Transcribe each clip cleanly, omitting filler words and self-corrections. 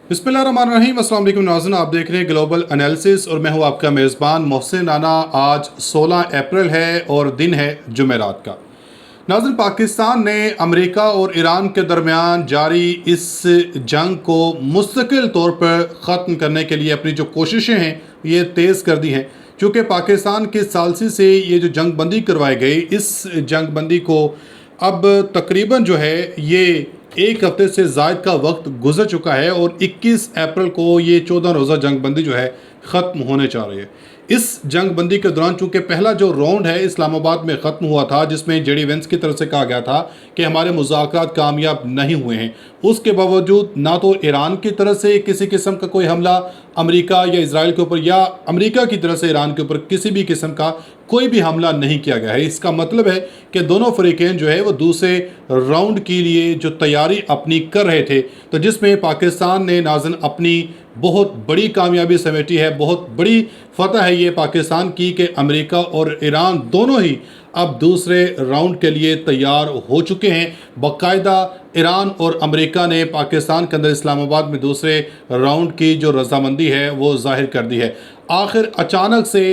बिस्मिल्लाहिर्रहमानिर्रहीम। अस्सलाम वालेकुम नाज़रीन, आप देख रहे हैं ग्लोबल एनालिसिस और मैं हूं आपका मेज़बान मोहसिन राना। आज 16 अप्रैल है और दिन है जुमेरात का। नाज़रीन, पाकिस्तान ने अमेरिका और ईरान के दरमियान जारी इस जंग को मुस्तकिल तौर पर ख़त्म करने के लिए अपनी जो कोशिशें हैं ये तेज़ कर दी हैं। चूँकि पाकिस्तान की सालसी से ये जो जंग बंदी करवाई गई, इस जंग बंदी को अब तकरीबन जो है ये एक हफ्ते से ज़ायद का वक्त गुजर चुका है और 21 अप्रैल को ये 14 रोज़ा जंग बंदी जो है ख़त्म होने जा रही है। इस जंग बंदी के दौरान चूँकि पहला जो राउंड है इस्लामाबाद में ख़त्म हुआ था, जिसमें जेडी वेंस की तरफ से कहा गया था कि हमारे मुज़ाकरात कामयाब नहीं हुए हैं, उसके बावजूद ना तो ईरान की तरफ से किसी किस्म का कोई हमला अमेरिका या इजराइल के ऊपर या अमेरिका की तरफ से ईरान के ऊपर किसी भी किस्म का कोई भी हमला नहीं किया गया है। इसका मतलब है कि दोनों फरीकैन जो है वो दूसरे राउंड के लिए जो तैयारी अपनी कर रहे थे, तो जिसमें पाकिस्तान ने नाज़रीन अपनी बहुत बड़ी कामयाबी समेटी है, बहुत बड़ी फतह है ये पाकिस्तान की कि अमेरिका और ईरान दोनों ही अब दूसरे राउंड के लिए तैयार हो चुके हैं। बाकायदा ईरान और अमेरिका ने पाकिस्तान के अंदर इस्लामाबाद में दूसरे राउंड की जो रजामंदी है वो जाहिर कर दी है। आखिर अचानक से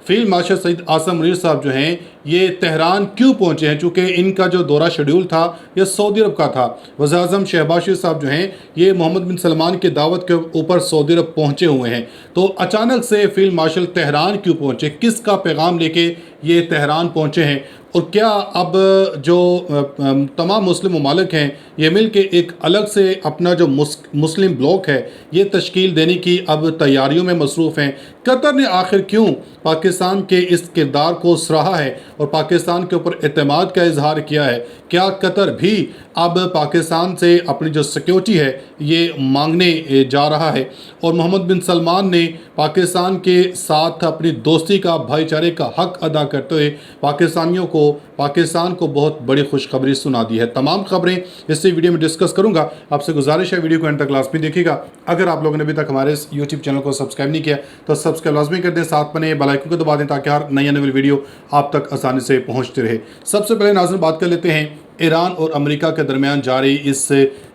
फील्ड मार्शल सईद आसम मुनीर साहब जो हैं ये तेहरान क्यों पहुंचे हैं? चूँकि इनका जो दौरा शेड्यूल था ये सऊदी अरब का था। वज़ीर-ए-आज़म शहबाज शरीफ साहब जो हैं ये मोहम्मद बिन सलमान की दावत के ऊपर सऊदी अरब पहुंचे हुए हैं। तो अचानक से फील्ड मार्शल तेहरान क्यों पहुंचे, किसका पैगाम लेके ये तेहरान पहुंचे हैं, और क्या अब जो तमाम मुस्लिम ममालिक हैं ये मिल के एक अलग से अपना जो मुस्लिम ब्लॉक है ये तश्कील देने की अब तैयारियों में मसरूफ़ हैं? कतर ने आखिर क्यों पाकिस्तान के इस किरदार को सराहा है और पाकिस्तान के ऊपर एतमाद का इजहार किया है? क्या कतर भी अब पाकिस्तान से अपनी जो सिक्योरिटी है ये मांगने जा रहा है? और मोहम्मद बिन सलमान ने पाकिस्तान के साथ अपनी दोस्ती का, भाईचारे का हक अदा करते हुए पाकिस्तान को बहुत बड़ी खुशखबरी सुना दी है। तमाम खबरें इसी वीडियो में डिस्कस करूंगा। आपसे गुजारिश है वीडियो को एंड तक लाजमी देखिएगा। अगर आप लोगों ने अभी तक हमारे इस यूट्यूब चैनल को सब्सक्राइब नहीं किया तो सब्सक्राइब लाजमी कर दें, साथ में बेल आइकन को दबा दें ताकि हर नई आने वाली वीडियो आप तक आसानी से पहुंचती रहे। सबसे पहले नाज़रीन बात कर लेते हैं ईरान और अमेरिका के दरमियान जारी इस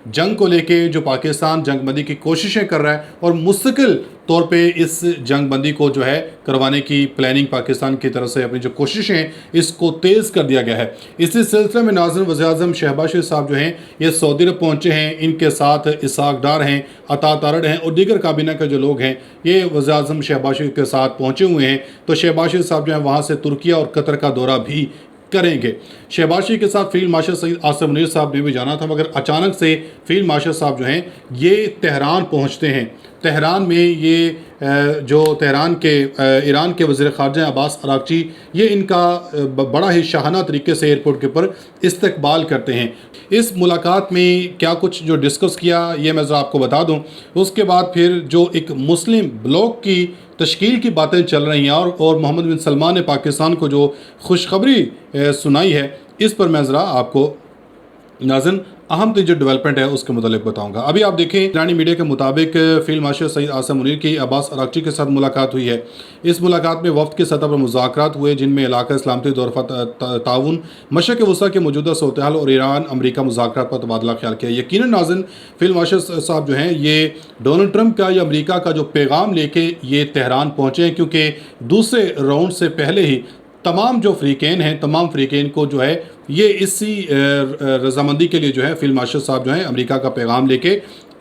जंग को लेके जो पाकिस्तान जंग बंदी की कोशिशें कर रहा है और मुस्तकिल तौर पे इस जंग बंदी को जो है करवाने की प्लानिंग पाकिस्तान की तरफ से अपनी जो कोशिशें हैं इसको तेज़ कर दिया गया है। इसी सिलसिले में नाज़रीन वज़ीर-ए-आज़म शहबाज शरीफ साहब जो हैं ये सऊदी अरब पहुँचे हैं। इनके साथ इसहाक डार हैं, अता तारड़ हैं और दीगर काबीना के जो लोग हैं ये वज़ीर-ए-आज़म शहबाज शरीफ के साथ पहुँचे हुए हैं। तो शहबाज शरीफ साहब जो हैं वहाँ से तुर्किया और कतर का दौरा भी करेंगे। शहबाज शरीफ के साथ फील्ड मार्शल सईद आसम मुनीर साहब ने भी जाना था, मगर अचानक से फील्ड मार्शल साहब जो हैं ये तेहरान पहुंचते हैं। तेहरान में ये जो तेहरान के ईरान के वज़ीर ख़ारजा अब्बास अराग़ची ये इनका बड़ा ही शाहाना तरीके से एयरपोर्ट के ऊपर इस्तकबाल करते हैं। इस मुलाकात में क्या कुछ जो डिस्कस किया ये मैं ज़रा आपको बता दूं। उसके बाद फिर जो एक मुस्लिम ब्लॉक की तश्कील की बातें चल रही हैं और मोहम्मद बिन सलमान ने पाकिस्तान को जो खुशखबरी सुनाई है इस पर मैं ज़रा आपको नाज़रीन अहम जो डेवलपमेंट है उसके मुतालिक बताऊंगा। अभी आप देखें ईरानी मीडिया के मुताबिक फील्ड मार्शल सईद आसम मुनीर की अब्बास अराग़ची के साथ मुलाकात हुई है। इस मुलाकात में वफ्द की सतह पर मुज़ाकरात हुए जिनमें इलाका इस्लामती दौर ताउन, मशरक़ वस्ता के मौजूदा सूरत हाल और ईरान अमेरिका मुज़ाकरात पर तबादला ख्याल किया। यकीनन नाज़रीन फील्ड मार्शल साहब जो हैं ये डोनाल्ड ट्रंप का या अमेरिका का जो पैगाम लेके ये तेहरान पहुँचे हैं, क्योंकि दूसरे राउंड से पहले ही तमाम जो फ्रीकैन हैं तमाम फ्रीकैन को जो है ये इसी रजामंदी के लिए जो है फील्ड मार्शल साहब जो हैं अमेरिका का पैगाम लेके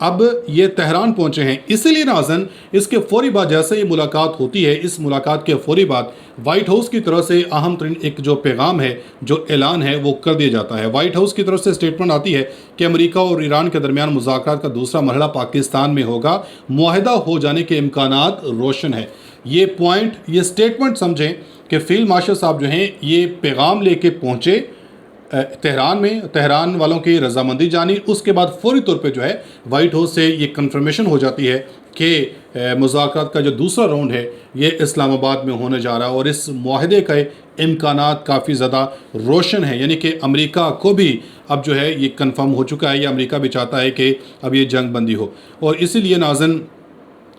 अब ये तेहरान पहुंचे हैं। इसीलिए नाज़रीन इसके फ़ौरी बाद जैसे ये मुलाकात होती है, इस मुलाकात के फ़ौरी बाद वाइट हाउस की तरफ से अहम तरीन एक जो पैगाम है, जो ऐलान है वो कर दिया जाता है। वाइट हाउस की तरफ से स्टेटमेंट आती है कि अमेरिका और ईरान के दरमियान मुज़ाकरात का दूसरा मरहला पाकिस्तान में होगा, मुआहदा हो जाने के इम्कानात रोशन है। ये पॉइंट, ये स्टेटमेंट समझें कि फील्ड मार्शल साहब जो हैं ये पैगाम लेके पहुँचे तेहरान में, तेहरान वालों की रजामंदी जानी, उसके बाद फौरी तौर पे जो है वाइट हाउस से ये कंफर्मेशन हो जाती है कि मुज़ाकरात का जो दूसरा राउंड है ये इस्लामाबाद में होने जा रहा है और इस मुआहदे के इम्कानात काफ़ी ज़्यादा रोशन है। यानी कि अमेरिका को भी अब जो है ये कंफर्म हो चुका है या अमेरिका भी चाहता है कि अब ये जंग बंदी हो। और इसीलिए नाज़रीन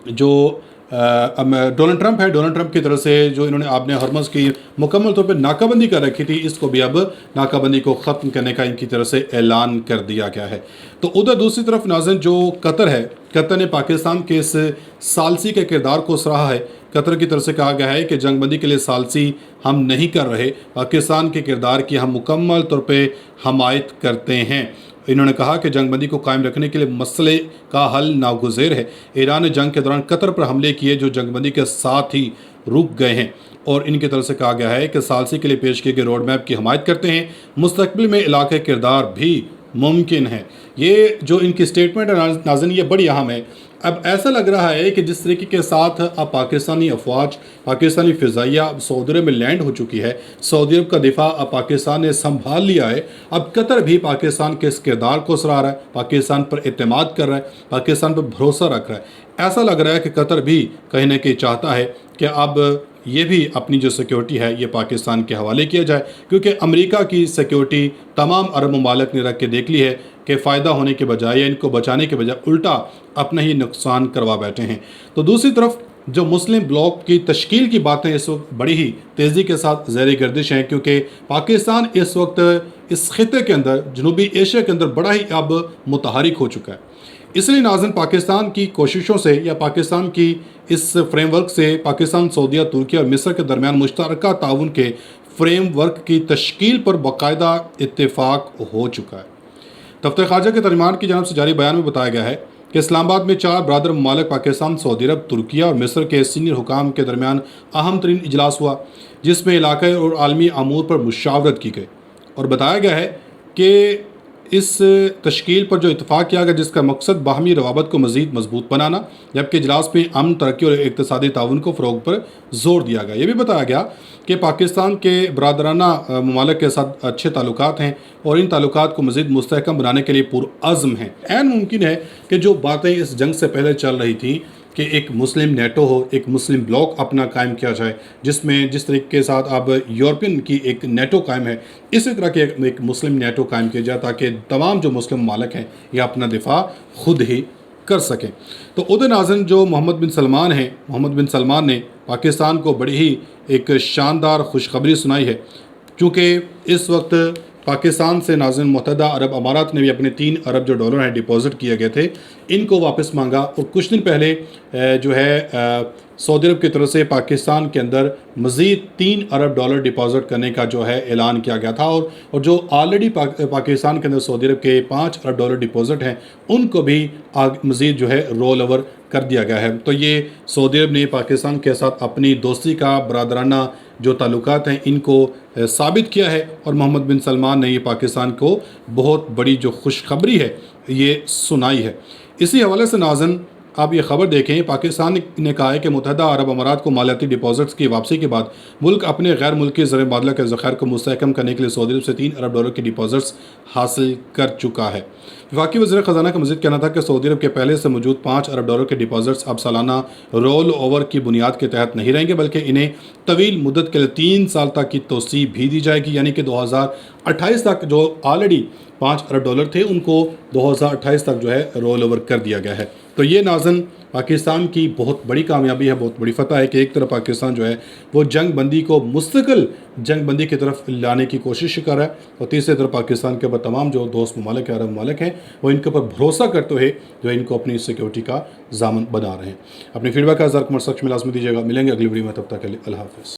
जो डोनाल्ड ट्रंप है, डोनाल्ड ट्रंप की तरफ से जो इन्होंने आपने हरमज़ की मुकम्मल तौर पे नाकाबंदी कर रखी थी, इसको भी अब नाकाबंदी को ख़त्म करने का इनकी तरफ से ऐलान कर दिया गया है। तो उधर दूसरी तरफ नाज़रीन जो कतर है قطر نے پاکستان کے اس ثالثی کے کردار کو سراہا ہے۔ قطر کی طرف سے کہا گیا ہے کہ جنگ بندی کے لیے ثالثی ہم نہیں کر رہے، پاکستان کے کردار کی ہم مکمل طور پہ حمایت کرتے ہیں۔ انہوں نے کہا کہ جنگ بندی کو قائم رکھنے کے لیے مسئلے کا حل ناگزیر ہے۔ ایران نے جنگ کے دوران قطر پر حملے کیے جو جنگ بندی کے ساتھ ہی رک گئے ہیں، اور ان کی طرف سے کہا گیا ہے کہ ثالثی کے لیے پیش کیے گئے روڈ میپ کی حمایت کرتے ہیں۔ مستقبل میں علاقائی کردار بھی ممکن ہے۔ یہ جو ان کی سٹیٹمنٹ ہے ناظرین، یہ بڑی اہم ہے۔ اب ایسا لگ رہا ہے کہ جس طریقے کے ساتھ اب پاکستانی افواج، پاکستانی فضائیہ سعودی عرب میں لینڈ ہو چکی ہے، سعودی عرب کا دفاع اب پاکستان نے سنبھال لیا ہے، اب قطر بھی پاکستان کے اس کردار کو سراہ رہا ہے، پاکستان پر اعتماد کر رہا ہے، پاکستان پر بھروسہ رکھ رہا ہے۔ ایسا لگ رہا ہے کہ قطر بھی کہیں نہ کہیں چاہتا ہے کہ اب یہ بھی اپنی جو سیکیورٹی ہے یہ پاکستان کے حوالے کیا جائے، کیونکہ امریکہ کی سیکیورٹی تمام عرب ممالک نے رکھ کے دیکھ لی ہے کہ فائدہ ہونے کے بجائے، ان کو بچانے کے بجائے الٹا اپنا ہی نقصان کروا بیٹھے ہیں۔ تو دوسری طرف جو مسلم بلاک کی تشکیل کی باتیں اس وقت بڑی ہی تیزی کے ساتھ زیر گردش ہیں، کیونکہ پاکستان اس وقت اس خطے کے اندر، جنوبی ایشیا کے اندر بڑا ہی اب متحرک ہو چکا ہے۔ اس لیے ناظرین، پاکستان کی کوششوں سے یا پاکستان کی اس فریم ورک سے پاکستان، سعودیہ، ترکی اور مصر کے درمیان مشترکہ تعاون کے فریم ورک کی تشکیل پر باقاعدہ اتفاق ہو چکا ہے۔ دفتر خارجہ کے ترجمان کی جانب سے جاری بیان میں بتایا گیا ہے کہ اسلام آباد میں 4 برادر ممالک پاکستان، سعودی عرب، ترکیہ اور مصر کے سینئر حکام کے درمیان اہم ترین اجلاس ہوا، جس میں علاقائی اور عالمی امور پر مشاورت کی گئی، اور بتایا گیا ہے کہ اس تشکیل پر جو اتفاق کیا گیا جس کا مقصد باہمی روابط کو مزید مضبوط بنانا، جبکہ اجلاس میں امن، ترقی اور اقتصادی تعاون کو فروغ پر زور دیا گیا۔ یہ بھی بتایا گیا کہ پاکستان کے برادرانہ ممالک کے ساتھ اچھے تعلقات ہیں اور ان تعلقات کو مزید مستحکم بنانے کے لیے پرعزم ہیں۔ عین ممکن ہے کہ جو باتیں اس جنگ سے پہلے چل رہی تھیں کہ ایک مسلم نیٹو ہو، ایک مسلم بلاک اپنا قائم کیا جائے، جس میں جس طریقے کے ساتھ اب یورپین کی ایک نیٹو قائم ہے، اسی طرح کے ایک مسلم نیٹو قائم کیا جائے تاکہ تمام جو مسلم ممالک ہیں یہ اپنا دفاع خود ہی کر سکیں۔ تو ادھر ناظرین، جو محمد بن سلمان ہیں، محمد بن سلمان نے پاکستان کو بڑی ہی ایک شاندار خوشخبری سنائی ہے، چونکہ اس وقت پاکستان سے ناظرین متحدہ عرب امارات نے بھی اپنے 3 ارب جو ڈالر ہیں ڈپازٹ کیے گئے تھے، ان کو واپس مانگا، اور کچھ دن پہلے جو ہے سعودی عرب کی طرف سے پاکستان کے اندر مزید 3 ارب ڈالر ڈپازٹ کرنے کا جو ہے اعلان کیا گیا تھا، اور جو آلریڈی پاکستان کے اندر سعودی عرب کے 5 ارب ڈالر ڈپازٹ ہیں ان کو بھی مزید جو ہے رول اوور کر دیا گیا ہے۔ تو یہ سعودی عرب نے پاکستان کے ساتھ اپنی دوستی کا، برادرانہ جو تعلقات ہیں ان کو ثابت کیا ہے، اور محمد بن سلمان نے یہ پاکستان کو بہت بڑی جو خوشخبری ہے یہ سنائی ہے۔ اسی حوالے سے ناظرین، آپ یہ خبر دیکھیں، پاکستان نے کہا ہے کہ متحدہ عرب امارات کو مالیاتی ڈپازٹس کی واپسی کے بعد ملک اپنے غیر ملکی زر مبادلہ کے ذخائر کو مستحکم کرنے کے لیے سعودی عرب سے 3 ارب ڈالر کی ڈپازٹس حاصل کر چکا ہے۔ وفاقی وزیر خزانہ کا مزید کہنا تھا کہ سعودی عرب کے پہلے سے موجود 5 ارب ڈالر کے ڈپازٹس اب سالانہ رول اوور کی بنیاد کے تحت نہیں رہیں گے، بلکہ انہیں طویل مدت کے لیے 3 سال تک کی توسیع بھی دی جائے گی، یعنی کہ 2028 تک جو آلریڈی 5 ارب ڈالر تھے ان کو 2028 تک جو ہے رول اوور کر دیا گیا ہے۔ تو یہ ناظرین پاکستان کی بہت بڑی کامیابی ہے، بہت بڑی فتح ہے کہ ایک طرف پاکستان جو ہے وہ جنگ بندی کو مستقل جنگ بندی کی طرف لانے کی کوشش کر رہا ہے، اور تیسری طرف پاکستان کے اوپر تمام جو دوست ممالک ہیں، عرب ممالک ہیں، وہ ان کے اوپر بھروسہ کرتے ہوئے جو ان کو اپنی سیکیورٹی کا ضامن بنا رہے ہیں۔ اپنی فیڈ بیک کا اظہار کمنٹ سیکشن میں لازمی دیجیے گا۔ ملیں گے اگلی ویڈیو میں، تب تک کے لیے اللہ حافظ۔